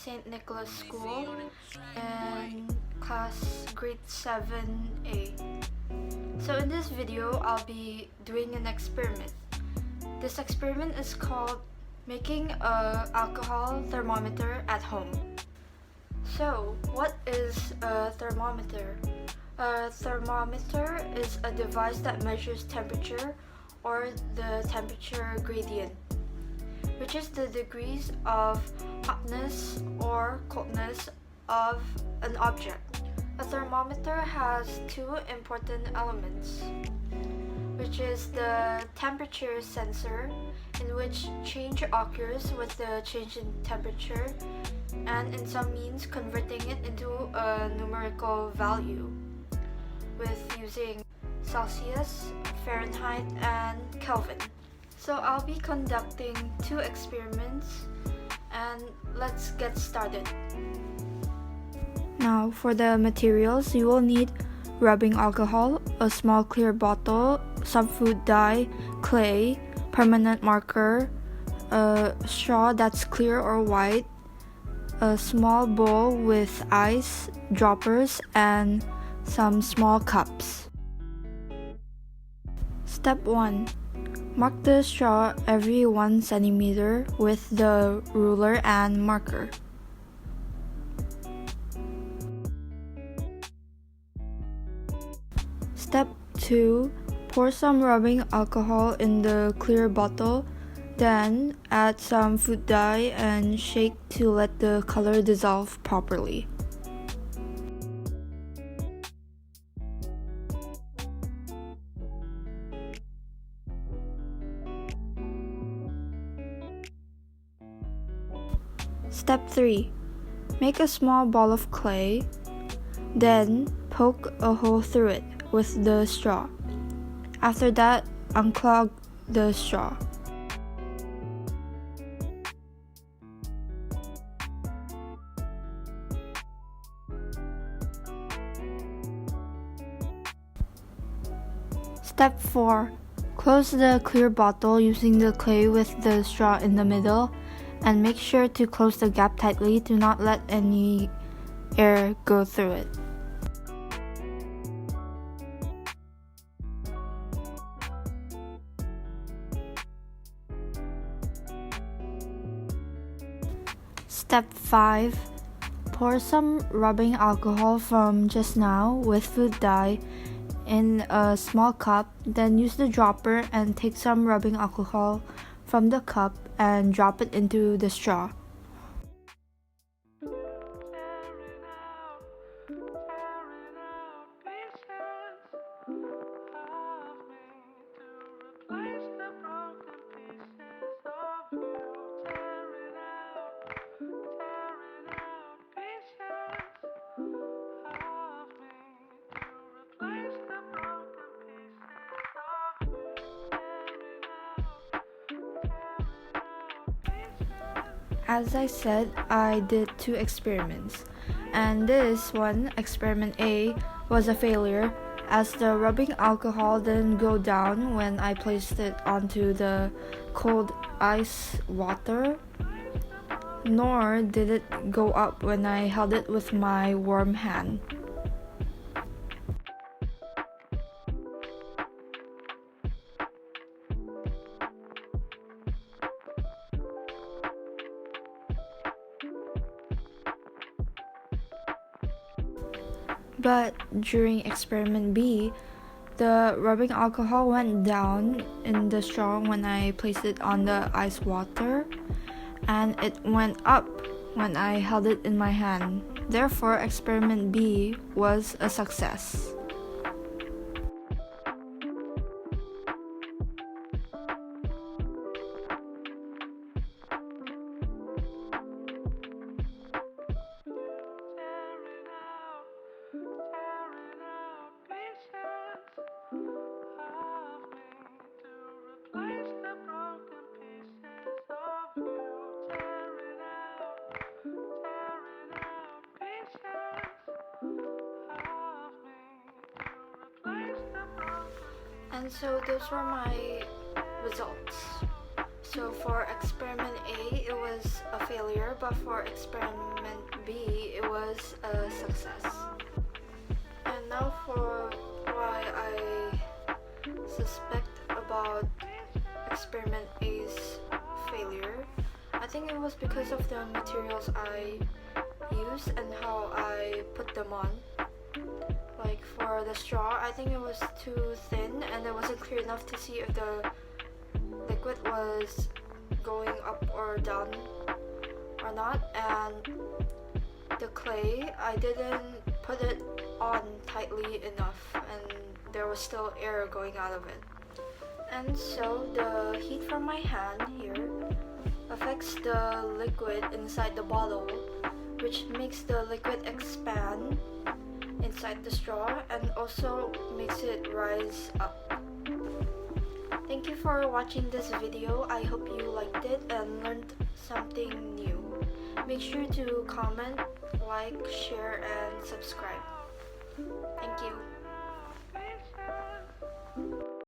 St. Nicholas School in class grade 7A. So in this video, I'll be doing an experiment. This experiment is called making a alcohol thermometer at home. So what is a thermometer? A thermometer is a device that measures temperature or the temperature gradient, which is the degrees of hotness or coldness of an object. A thermometer has two important elements, which is the temperature sensor, in which change occurs with the change in temperature, and in some means converting it into a numerical value with using Celsius, Fahrenheit, and Kelvin. So I'll be conducting two experiments, and let's get started. Now for the materials, you will need rubbing alcohol, a small clear bottle, some food dye, clay, permanent marker, a straw that's clear or white, a small bowl with ice, droppers, and some small cups. Step 1. Mark the straw every 1 centimeter with the ruler and marker. Step 2. Pour some rubbing alcohol in the clear bottle, then add some food dye and shake to let the color dissolve properly. Step 3. Make a small ball of clay, then poke a hole through it with the straw. After that, unclog the straw. Step 4. Close the clear bottle using the clay with the straw in the middle, and make sure to close the gap tightly to not let any air go through it. Step 5. Pour some rubbing alcohol from just now with food dye in a small cup, then use the dropper and take some rubbing alcohol from the cup and drop it into the straw. As I said, I did two experiments, and this one, experiment A, was a failure as the rubbing alcohol didn't go down when I placed it onto the cold ice water, nor did it go up when I held it with my warm hand. But during experiment B, the rubbing alcohol went down in the straw when I placed it on the ice water, and it went up when I held it in my hand. Therefore, experiment B was a success. And so those were my results. So for experiment A, it was a failure, but for experiment B, it was a success. And now for why I suspect about experiment A's failure. I think it was because of the materials I used and how I put them on. Like for the straw, I think it was too thin and it wasn't clear enough to see if the liquid was going up or down or not. And the clay, I didn't put it on tightly enough and there was still air going out of it. And so the heat from my hand here affects the liquid inside the bottle, which makes the liquid expand inside the straw and also makes it rise up. Thank you for watching this video. I hope you liked it and learned something new. Make sure to comment, like, share, and subscribe. Thank you.